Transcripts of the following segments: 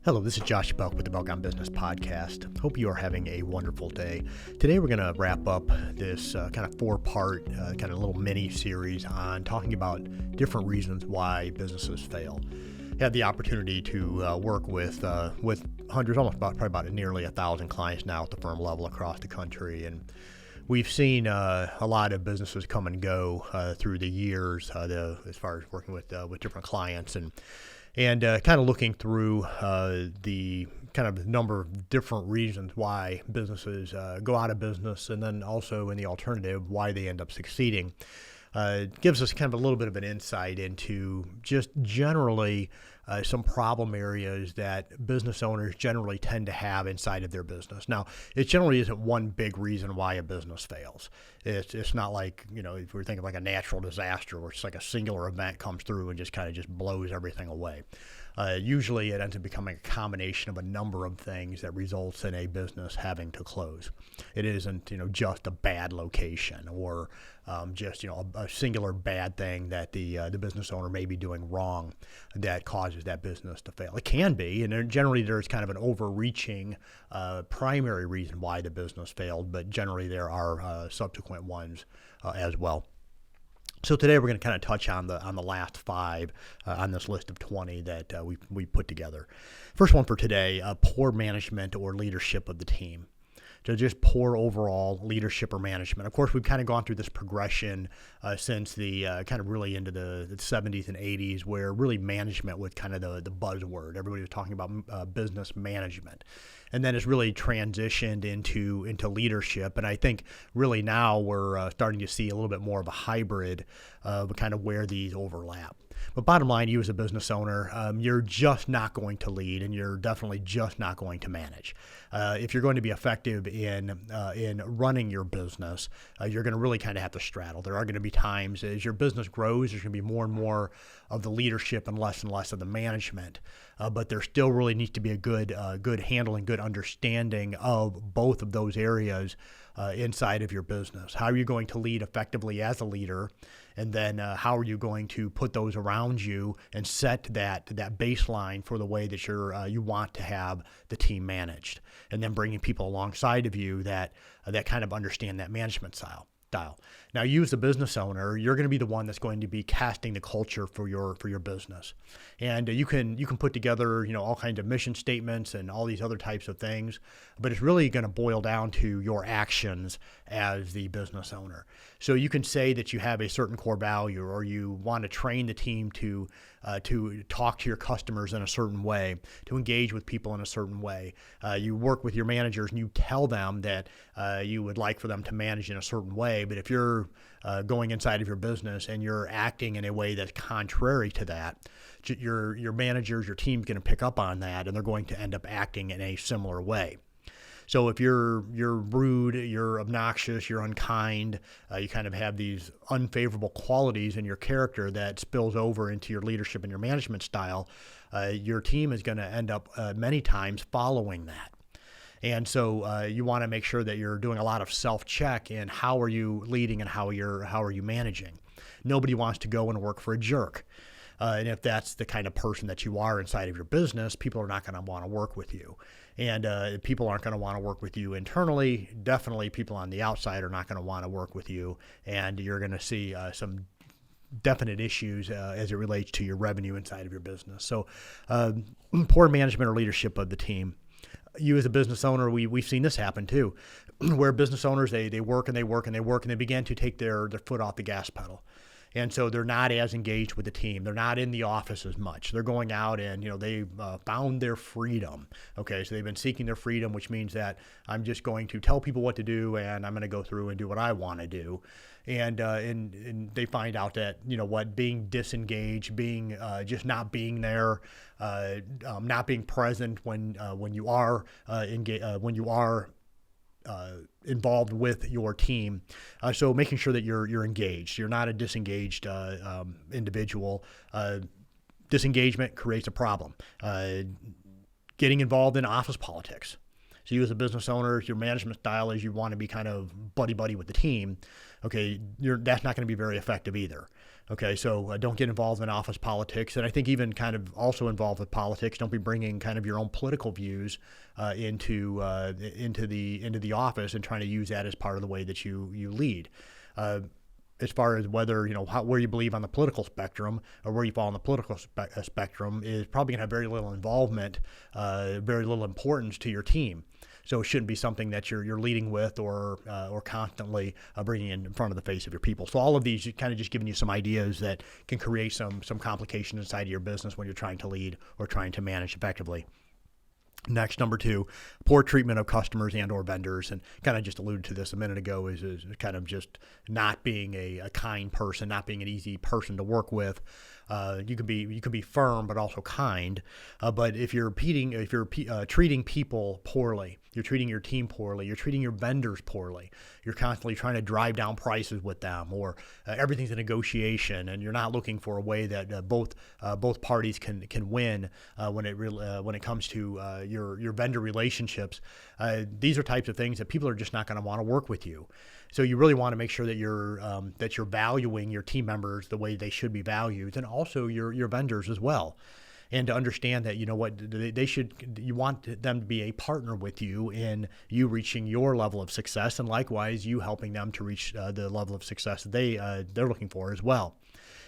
Hello, this is Josh Belk with the Belk on Business podcast. Hope you are having a wonderful day. Today we're going to wrap up this kind of four-part kind of little mini series on talking about different reasons why businesses fail. I had the opportunity to work with hundreds, probably about nearly 1,000 clients now at the firm level across the country, and we've seen a lot of businesses come and go through the years as far as working with different clients and kind of looking through the kind of number of different reasons why businesses go out of business, and then also in the alternative, why they end up succeeding. It gives us kind of a little bit of an insight into just generally some problem areas that business owners generally tend to have inside of their business. Now, it generally isn't one big reason why a business fails. It's not like, if we're thinking like a natural disaster where it's like a singular event comes through and just kind of just blows everything away. Usually it ends up becoming a combination of a number of things that results in a business having to close. It isn't, just a bad location or just, a singular bad thing that the business owner may be doing wrong that causes that business to fail. It can be, and generally there's kind of an overreaching primary reason why the business failed, but generally there are subsequent ones as well. So today we're going to kind of touch on the last five on this list of 20 that we put together. First one for today: poor management or leadership of the team. So just poor overall leadership or management. Of course, we've kind of gone through this progression since the kind of really into the 70s and 80s, where really management was kind of the buzzword. Everybody was talking about business management. And then it's really transitioned into leadership. And I think really now we're starting to see a little bit more of a hybrid of kind of where these overlap. But bottom line, you as a business owner, you're just not going to lead, and you're definitely just not going to manage. If you're going to be effective in running your business, you're going to really kind of have to straddle. There are going to be times as your business grows, there's going to be more and more of the leadership and less of the management. But there still really needs to be a good handle and good understanding of both of those areas inside of your business. How are you going to lead effectively as a leader? And then how are you going to put those around you and set that baseline for the way that you want to have the team managed? And then bringing people alongside of you that kind of understand that management style. Now, you as a business owner, you're going to be the one that's going to be casting the culture for your business, and you can put together all kinds of mission statements and all these other types of things, but it's really going to boil down to your actions as the business owner. So you can say that you have a certain core value, or you want to train the team to talk to your customers in a certain way, to engage with people in a certain way. You work with your managers and you tell them that you would like for them to manage in a certain way. But if you're going inside of your business and you're acting in a way that's contrary to that, your managers, your team's going to pick up on that, and they're going to end up acting in a similar way. So if you're rude, you're obnoxious, you're unkind, you kind of have these unfavorable qualities in your character that spills over into your leadership and your management style, your team is going to end up many times following that. And so you want to make sure that you're doing a lot of self-check in how are you leading and how are you managing. Nobody wants to go and work for a jerk. And if that's the kind of person that you are inside of your business, people are not going to want to work with you. And people aren't going to want to work with you internally. Definitely people on the outside are not going to want to work with you. And you're going to see some definite issues as it relates to your revenue inside of your business. So poor management or leadership of the team. You as a business owner, we've seen this happen too, where business owners, they work and they work and they work, and they begin to take their foot off the gas pedal. And so they're not as engaged with the team. They're not in the office as much. They're going out and, they've found their freedom. Okay, so they've been seeking their freedom, which means that I'm just going to tell people what to do, and I'm going to go through and do what I want to do. And they find out that, being disengaged, being just not being there, not being present when you are involved with your team. So making sure that you're engaged. You're not a disengaged individual. Disengagement creates a problem. Getting involved in office politics. So you as a business owner, your management style is you want to be kind of buddy-buddy with the team. Okay, that's not going to be very effective either. Okay, so don't get involved in office politics, and I think even kind of also involved with politics. Don't be bringing kind of your own political views into the office and trying to use that as part of the way that you lead. As far as whether where you believe on the political spectrum or where you fall on the political spectrum is probably going to have very little involvement, very little importance to your team. So it shouldn't be something that you're leading with or constantly bringing in front of the face of your people. So all of these kind of just giving you some ideas that can create some complications inside of your business when you're trying to lead or trying to manage effectively. Next, number 2, poor treatment of customers and or vendors, and kind of just alluded to this a minute ago, is kind of just not being a kind person, not being an easy person to work with. You can be firm but also kind, but if you're treating people poorly, you're treating your team poorly, you're treating your vendors poorly, you're constantly trying to drive down prices with them, or everything's a negotiation, and you're not looking for a way that both parties can win when it comes to your vendor relationships. These are types of things that people are just not going to want to work with you. So you really want to make sure that you're valuing your team members the way they should be valued, and also your vendors as well. And to understand that, you want them to be a partner with you in you reaching your level of success, and likewise you helping them to reach the level of success that they're looking for as well.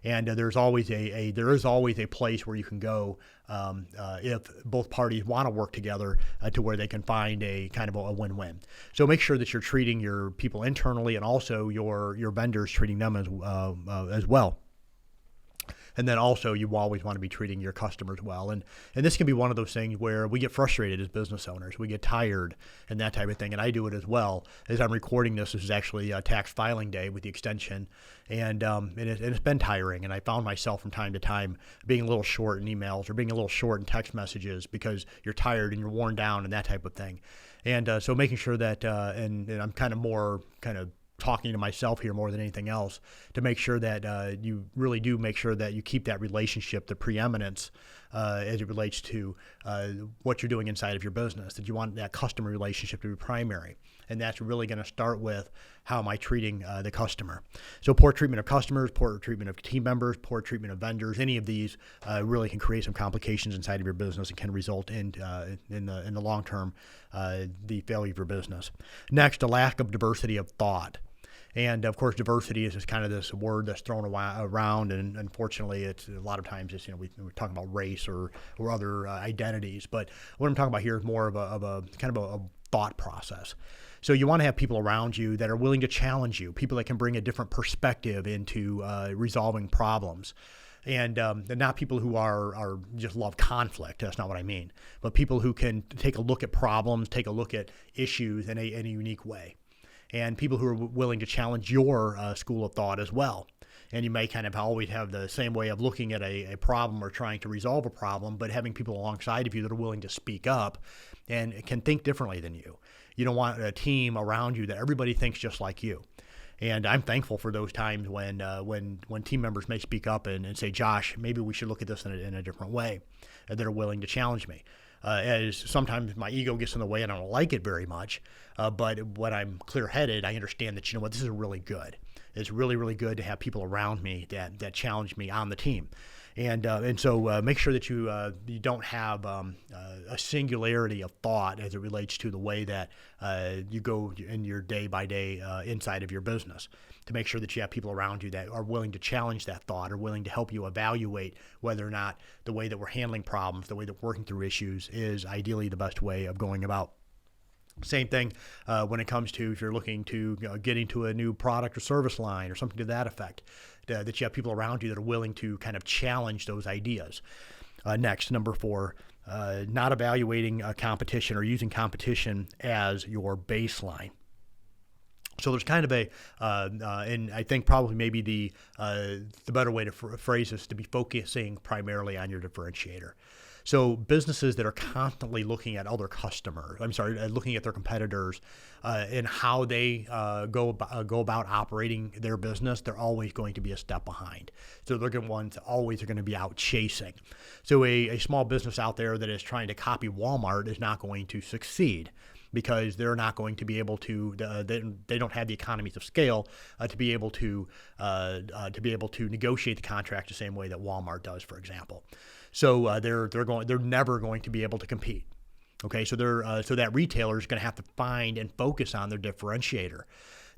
And there is always a place where you can go if both parties want to work together to where they can find a kind of a win-win. So make sure that you're treating your people internally, and also your vendors treating them as well. And then also you always want to be treating your customers well. And this can be one of those things where we get frustrated as business owners. We get tired and that type of thing. And I do it as well. As I'm recording this is actually tax filing day with the extension. And it's been tiring. And I found myself from time to time being a little short in emails or being a little short in text messages because you're tired and you're worn down and that type of thing. And so making sure that, and I'm kind of talking to myself here more than anything else, to make sure that you really do make sure that you keep that relationship, the preeminence as it relates to what you're doing inside of your business, that you want that customer relationship to be primary. And that's really going to start with, how am I treating the customer? So poor treatment of customers, poor treatment of team members, poor treatment of vendors, any of these really can create some complications inside of your business and can result in the long term the failure of your business. Next, a lack of diversity of thought. And of course, diversity is just kind of this word that's thrown around, and unfortunately, it's a lot of times it's we're talking about race or other identities. But what I'm talking about here is more of a kind of a thought process. So you want to have people around you that are willing to challenge you, people that can bring a different perspective into resolving problems. And not people who are just love conflict. That's not what I mean. But people who can take a look at problems, take a look at issues in a unique way. And people who are willing to challenge your school of thought as well. And you may kind of always have the same way of looking at a problem or trying to resolve a problem, but having people alongside of you that are willing to speak up and can think differently than you. You don't want a team around you that everybody thinks just like you. And I'm thankful for those times when team members may speak up and say, Josh, maybe we should look at this in a different way, and that are willing to challenge me. As sometimes my ego gets in the way and I don't like it very much. But when I'm clear-headed, I understand that, this is really good. It's really, really good to have people around me that challenge me on the team. And so make sure that you don't have a singularity of thought as it relates to the way that you go in your day-by-day inside of your business, to make sure that you have people around you that are willing to challenge that thought, or willing to help you evaluate whether or not the way that we're handling problems, the way that we're working through issues is ideally the best way of going about. Same thing when it comes to if you're looking to get into a new product or service line or something to that effect, that you have people around you that are willing to kind of challenge those ideas. Next, number 4, not evaluating competition or using competition as your baseline. So there's kind of and I think probably maybe the better way to phrase this, to be focusing primarily on your differentiator. So businesses that are constantly looking at other customers, looking at their competitors and how they go about operating their business, they're always going to be a step behind. So they're the ones that always are going to be out chasing. So a small business out there that is trying to copy Walmart is not going to succeed, because they're not going to be able to. They don't have the economies of scale to be able to negotiate the contract the same way that Walmart does, for example. So they're never going to be able to compete. Okay, so that retailer is going to have to find and focus on their differentiator.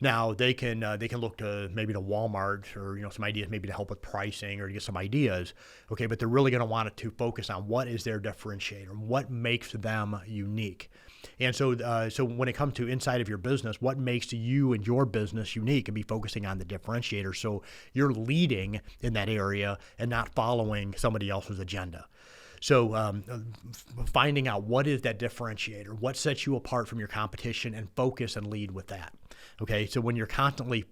Now they can look to Walmart or some ideas maybe to help with pricing or to get some ideas. Okay, but they're really going to want it to focus on what is their differentiator, what makes them unique. And so when it comes to inside of your business, what makes you and your business unique, and be focusing on the differentiator. So you're leading in that area and not following somebody else's agenda. So finding out what is that differentiator, what sets you apart from your competition, and focus and lead with that. Okay, so when you're constantly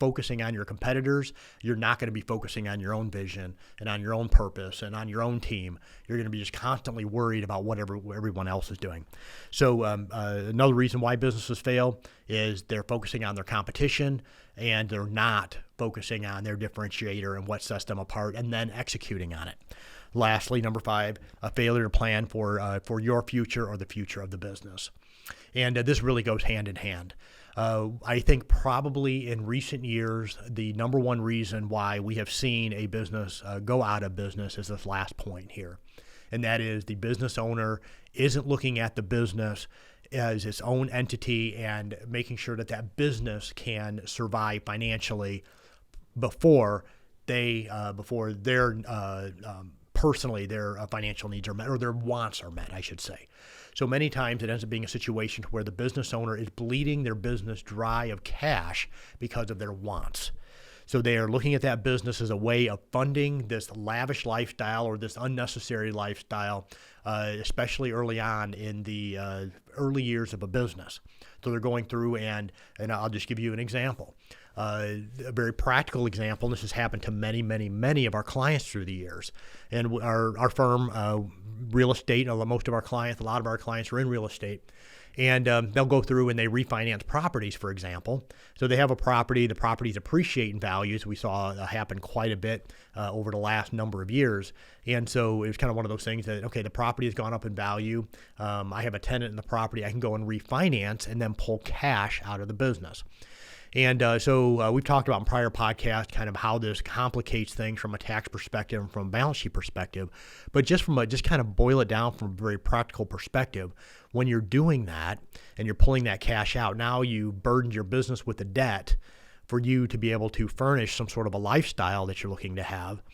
focusing on your competitors, you're not going to be focusing on your own vision and on your own purpose and on your own team. You're going to be just constantly worried about what everyone else is doing. So another reason why businesses fail is they're focusing on their competition and they're not focusing on their differentiator and what sets them apart, and then executing on it. Lastly, number 5, a failure to plan for your future or the future of the business. And this really goes hand in hand. I think probably in recent years, the number one reason why we have seen a business go out of business is this last point here. And that is the business owner isn't looking at the business as its own entity and making sure that that business can survive financially before their financial needs are met, or their wants are met, I should say. So many times it ends up being a situation where the business owner is bleeding their business dry of cash because of their wants. So they are looking at that business as a way of funding this lavish lifestyle or this unnecessary lifestyle, especially early on in the early years of a business. So they're going through, and I'll just give you an example. A very practical example, and this has happened to many, many, many of our clients through the years. And our firm, real estate, a lot of our clients are in real estate. And they'll go through and they refinance properties, for example. So they have a property, the properties appreciate in values. We saw happen quite a bit over the last number of years. And so it was kind of one of those things that, okay, the property has gone up in value. I have a tenant in the property. I can go and refinance and then pull cash out of the business. And so we've talked about in prior podcasts kind of how this complicates things from a tax perspective and from a balance sheet perspective. But just kind of boil it down from a very practical perspective, when you're doing that and you're pulling that cash out, now you burdened your business with the debt for you to be able to furnish some sort of a lifestyle that you're looking to have.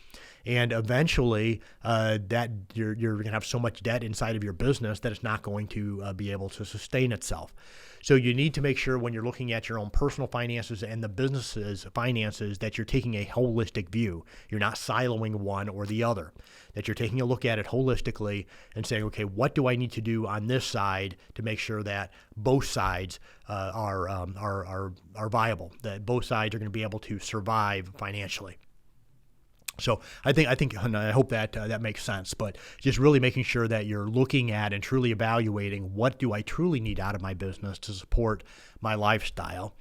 And eventually, that you're going to have so much debt inside of your business that it's not going to be able to sustain itself. So you need to make sure when you're looking at your own personal finances and the business's finances that you're taking a holistic view. You're not siloing one or the other, that you're taking a look at it holistically and saying, okay, what do I need to do on this side to make sure that both sides are viable, that both sides are going to be able to survive financially. So I think, and I hope that that makes sense, but just really making sure that you're looking at and truly evaluating what do I truly need out of my business to support my lifestyle.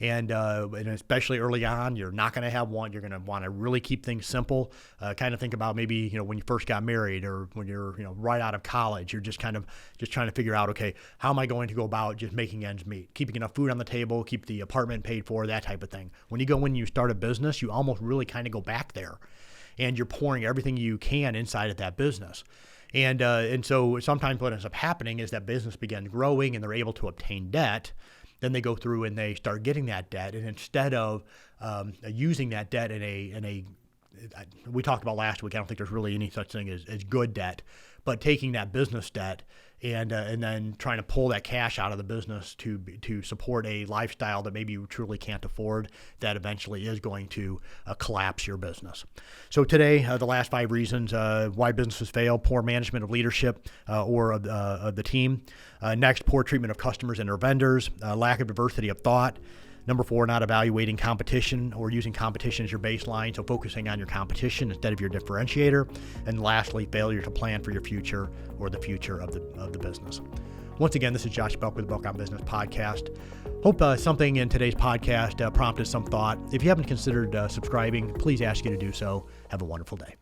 And especially early on, you're not going to have one. You're going to want to really keep things simple. Kind of think about maybe, when you first got married or when you're, right out of college, you're just trying to figure out, okay, how am I going to go about just making ends meet, keeping enough food on the table, keep the apartment paid for, that type of thing. When you start a business, you almost really kind of go back there and you're pouring everything you can inside of that business. And so sometimes what ends up happening is that business begins growing and they're able to obtain debt. Then they go through and they start getting that debt, and instead of using that debt we talked about last week, I don't think there's really any such thing as good debt, but taking that business debt and then trying to pull that cash out of the business to support a lifestyle that maybe you truly can't afford, that eventually is going to collapse your business. So today, the last 5 reasons why businesses fail: poor management of leadership or of the team. Next, poor treatment of customers and their vendors. Lack of diversity of thought. Number 4, not evaluating competition or using competition as your baseline, so focusing on your competition instead of your differentiator. And lastly, failure to plan for your future or the future of the business. Once again, this is Josh Belk with the Belk on Business podcast. Hope something in today's podcast prompted some thought. If you haven't considered subscribing, please ask you to do so. Have a wonderful day.